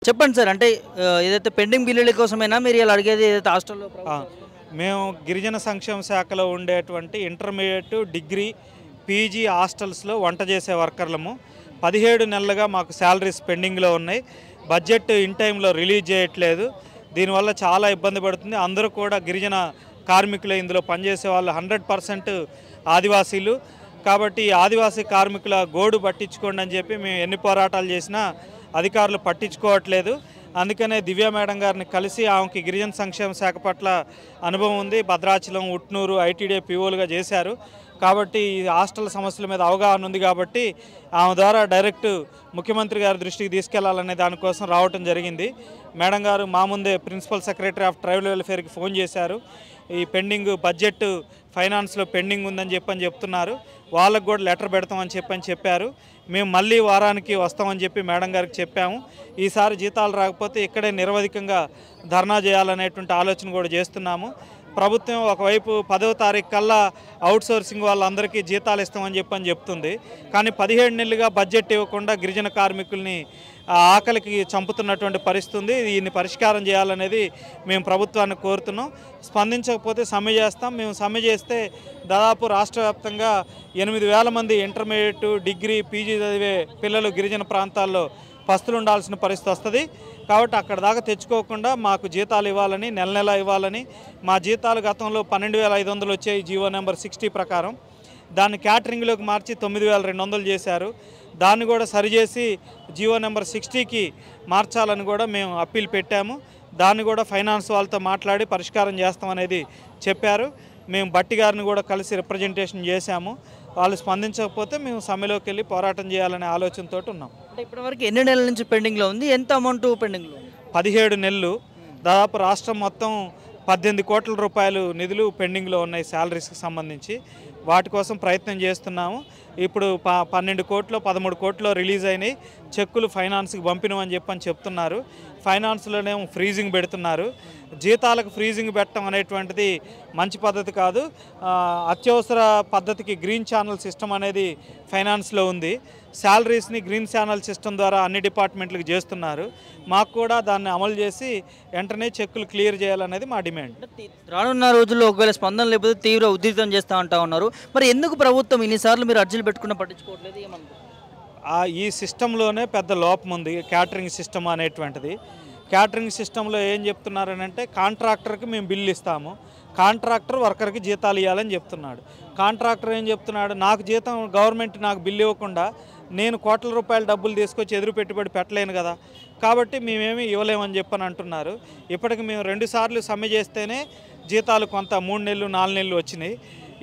చెప్పండి సార్. అంటే ఏదైతే పెండింగ్ బిల్లుల కోసమేనా మీరు ఇలా అడిగేది ఏదైతే హాస్టల్‌లో ఆ, మేము గిరిజన సంక్షేమ శాఖలో ఉండేటువంటి ఇంటర్మీడియట్, డిగ్రీ, పీజీ హాస్టల్స్లో వంట చేసే వర్కర్లము. 17 నెలలుగా మాకు శాలరీస్ పెండింగ్లో ఉన్నాయి. బడ్జెట్ ఇన్ టైంలో రిలీజ్ చేయట్లేదు. దీనివల్ల చాలా ఇబ్బంది పడుతుంది. అందరూ కూడా గిరిజన కార్మికులే ఇందులో పనిచేసే వాళ్ళు 100% ఆదివాసీలు. కాబట్టి ఈ ఆదివాసీ కార్మికుల గోడు పట్టించుకోండి అని చెప్పి మేము ఎన్ని పోరాటాలు చేసినా అధికారులు పట్టించుకోవట్లేదు. అందుకనే దివ్య మేడం గారిని కలిసి ఆమెకి గిరిజన సంక్షేమ శాఖ పట్ల అనుభవం ఉంది. భద్రాచలం, ఉట్నూరు ఐటీడీఏ పీఓలుగా చేశారు. కాబట్టి ఈ హాస్టల్ సమస్యల మీద అవగాహన ఉంది కాబట్టి ఆమె ద్వారా డైరెక్ట్ ముఖ్యమంత్రి గారి దృష్టికి తీసుకెళ్లాలనే దానికోసం రావటం జరిగింది. మేడం గారు మా ముందే ప్రిన్సిపల్ సెక్రటరీ ఆఫ్ ట్రైబల్ వెల్ఫేర్కి ఫోన్ చేశారు. ఈ పెండింగ్ బడ్జెట్ ఫైనాన్స్లో పెండింగ్ ఉందని చెప్తున్నారు. వాళ్ళకు కూడా లెటర్ పెడతామని చెప్పారు. మేము మళ్ళీ వారానికి వస్తామని చెప్పి మేడం గారికి చెప్పాము. ఈసారి జీతాలు రాకపోతే ఇక్కడే నిరవధికంగా ధర్నా చేయాలనేటువంటి ఆలోచన కూడా చేస్తున్నాము. ప్రభుత్వం ఒకవైపు 10వ తారీఖు కల్లా అవుట్సోర్సింగ్ వాళ్ళందరికీ జీతాలు ఇస్తామని చెప్తుంది. కానీ 17 నెలలుగా బడ్జెట్ ఇవ్వకుండా గిరిజన కార్మికుల్ని ఆకలికి చంపుతున్నటువంటి పరిస్థితి ఉంది. దీన్ని పరిష్కారం చేయాలనేది మేము ప్రభుత్వాన్ని కోరుతున్నాం. స్పందించకపోతే సమ్మె చేస్తాం. మేము సమ్మె చేస్తే దాదాపు రాష్ట్ర వ్యాప్తంగా 8,000 మంది ఇంటర్మీడియట్, డిగ్రీ, పీజీ చదివే పిల్లలు గిరిజన ప్రాంతాల్లో పస్తులు ఉండాల్సిన పరిస్థితి వస్తుంది. కాబట్టి అక్కడ దాకా తెచ్చుకోకుండా మాకు జీతాలు ఇవ్వాలని, నెల నెల ఇవ్వాలని. మా జీతాలు గతంలో 12,500 వచ్చాయి జీవో నెంబర్ 60 ప్రకారం. దాన్ని క్యాటరింగ్లోకి మార్చి 9,200 చేశారు. దాన్ని కూడా సరిచేసి జీవో నెంబర్ 60కి మార్చాలని కూడా మేము అప్పీల్ పెట్టాము. దాన్ని కూడా ఫైనాన్స్ వాళ్ళతో మాట్లాడి పరిష్కారం చేస్తామనేది చెప్పారు. మేము బట్టి గారిని కూడా కలిసి రిప్రజెంటేషన్ చేశాము. వాళ్ళు స్పందించకపోతే మేము సమ్మెలోకి వెళ్ళి పోరాటం చేయాలనే ఆలోచనతో ఉన్నాం. అంటే ఇప్పటివరకు ఎన్ని నెలల నుంచి పెండింగ్‌లో ఉంది? ఎంత అమౌంట్ పెండింగ్‌లో ఉంది? 17 నెలలు. దాదాపు రాష్ట్రం మొత్తం 18 కోట్ల రూపాయలు నిధులు పెండింగ్లో ఉన్నాయి శాలరీస్కి సంబంధించి. వాటి కోసం ప్రయత్నం చేస్తున్నాము. ఇప్పుడు 12 కోట్లు, 13 కోట్లు రిలీజ్ అయినాయి. చెక్కులు ఫైనాన్స్కి పంపినమని చెప్తున్నారు. ఫైనాన్స్లోనేమో ఫ్రీజింగ్ పెడుతున్నారు. జీతాలకు ఫ్రీజింగ్ పెట్టడం అనేటువంటిది మంచి పద్ధతి కాదు. అత్యవసర పద్ధతికి గ్రీన్ ఛానల్ సిస్టమ్ అనేది ఫైనాన్స్లో ఉంది. శాలరీస్ని గ్రీన్ ఛానల్ సిస్టమ్ ద్వారా అన్ని డిపార్ట్మెంట్లకు చేస్తున్నారు. మాకు కూడా దాన్ని అమలు చేసి వెంటనే చెక్కులు క్లియర్ చేయాలనేది మా డిమాండ్. రానున్న రోజుల్లో ఒకవేళ స్పందన లేకపోతే తీవ్ర ఉధృతం చేస్తా ఉన్నారు. మరి ఎందుకు ప్రభుత్వం ఇన్నిసార్లు మీరు అర్జీలు పెట్టుకున్నా పట్టించుకోవట్లేదు? ఏమన్నా ఈ సిస్టంలోనే పెద్ద లోపం ఉంది. క్యాటరింగ్ సిస్టమ్ అనేటువంటిది. క్యాటరింగ్ సిస్టంలో ఏం చెప్తున్నారనంటే కాంట్రాక్టర్కి మేము బిల్లు ఇస్తాము, కాంట్రాక్టర్ వర్కర్కి జీతాలు ఇవ్వాలని చెప్తున్నాడు. కాంట్రాక్టర్ ఏం చెప్తున్నాడు, నాకు జీతం గవర్నమెంట్ నాకు బిల్లు ఇవ్వకుండా నేను కోట్ల రూపాయల డబ్బులు తీసుకొచ్చి ఎదురు పెట్టుబడి పెట్టలేను కదా, కాబట్టి మేమేమి ఇవ్వలేమని అంటున్నారు. ఇప్పటికి మేము 2 సార్లు సమ్మె చేస్తేనే జీతాలు కొంత 3 నెలలు 4 నెలలు వచ్చినాయి.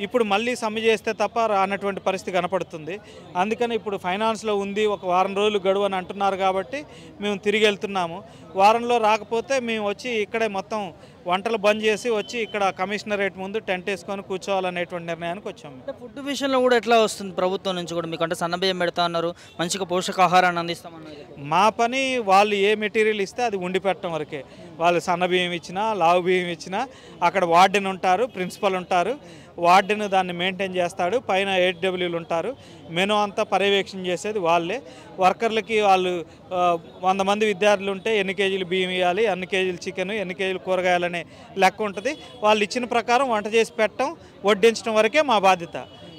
ఇప్పుడు మళ్ళీ సమ్మె చేస్తే తప్ప రానటువంటి పరిస్థితి కనపడుతుంది. అందుకని ఇప్పుడు ఫైనాన్స్లో ఉంది, ఒక వారం రోజులు గడువు అని అంటున్నారు కాబట్టి మేము తిరిగి వెళ్తున్నాము. వారంలో రాకపోతే మేము వచ్చి ఇక్కడే మొత్తం వంటలు బంద్ చేసి వచ్చి ఇక్కడ కమిషనరేట్ ముందు టెంట్ వేసుకొని కూర్చోవాలనేటువంటి నిర్ణయానికి వచ్చాము. ఫుడ్ విషయంలో కూడా ఎట్లా వస్తుంది ప్రభుత్వం నుంచి కూడా? మీకు అంటే సన్నబియ్యం పెడతా అన్నారు, మంచిగా పోషకాహారాన్ని అందిస్తామన్నారు. మా పని వాళ్ళు ఏ మెటీరియల్ ఇస్తే అది ఉండి పెట్టడం వరకే. వాళ్ళు సన్నబియ్యం ఇచ్చినా, లావు బియ్యం ఇచ్చినా అక్కడ వార్డెన్ ఉంటారు, ప్రిన్సిపల్ ఉంటారు. వార్డెన్ దాన్ని మెయింటైన్ చేస్తాడు, పైన 8Wలు ఉంటారు. మెనూ అంతా పర్యవేక్షణ చేసేది వాళ్ళే. వర్కర్లకి వాళ్ళు 100 మంది విద్యార్థులు ఉంటే ఎన్ని కేజీలు బియ్యం ఇవ్వాలి, ఎన్ని కేజీలు చికెన్, ఎన్ని కేజీలు కూరగాయలనే లెక్క ఉంటుంది. వాళ్ళు ఇచ్చిన ప్రకారం వంట చేసి పెట్టడం, వడ్డించడం వరకే మా బాధ్యత.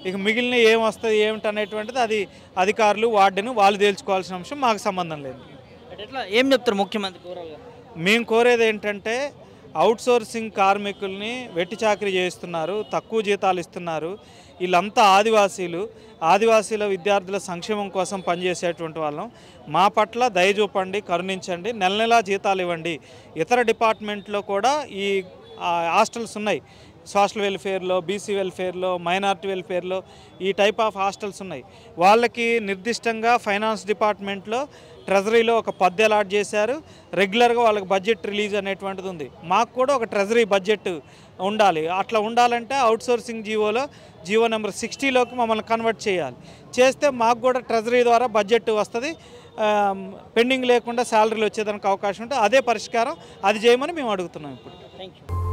ఇక మిగిలిన ఏం వస్తుంది ఏమిటి అనేటువంటిది అది అధికారులు, వార్డెన్ వాళ్ళు తేల్చుకోవాల్సిన అంశం, మాకు సంబంధం లేదు. ఎట్లా ఏం చెప్తారు ముఖ్యమంత్రి కోరాలి? మేము కోరేది ఏంటంటే అవుట్సోర్సింగ్ కార్మికుల్ని వెట్టి చాకరీ చేస్తున్నారు, తక్కువ జీతాలు ఇస్తున్నారు. వీళ్ళంతా ఆదివాసీల విద్యార్థుల సంక్షేమం కోసం పనిచేసేటువంటి వాళ్ళం. మా పట్ల దయ చూపండి, కరుణించండి, నెల నెలా జీతాలు ఇవ్వండి. ఇతర డిపార్ట్మెంట్లో కూడా ఈ హాస్టల్స్ ఉన్నాయి. సోషల్ వెల్ఫేర్లో, బీసీ వెల్ఫేర్లో, మైనారిటీ వెల్ఫేర్లో ఈ టైప్ ఆఫ్ హాస్టల్స్ ఉన్నాయి. వాళ్ళకి నిర్దిష్టంగా ఫైనాన్స్ డిపార్ట్మెంట్లో ట్రెజరీలో ఒక పద్దు అలాట్ చేశారు. రెగ్యులర్గా వాళ్ళకి బడ్జెట్ రిలీజ్ అనేటువంటిది ఉంది. మాకు కూడా ఒక ట్రెజరీ బడ్జెట్ ఉండాలి. అట్లా ఉండాలంటే అవుట్సోర్సింగ్ జీవో నెంబర్ 60లోకి మమ్మల్ని కన్వర్ట్ చేస్తే మాకు కూడా ట్రెజరీ ద్వారా బడ్జెట్ వస్తుంది. పెండింగ్ లేకుండా శాలరీలు వచ్చేదానికి అవకాశం ఉంటుంది. అదే పరిష్కారం, అది చేయమని మేము అడుగుతున్నాం ఇప్పుడు. Thank you.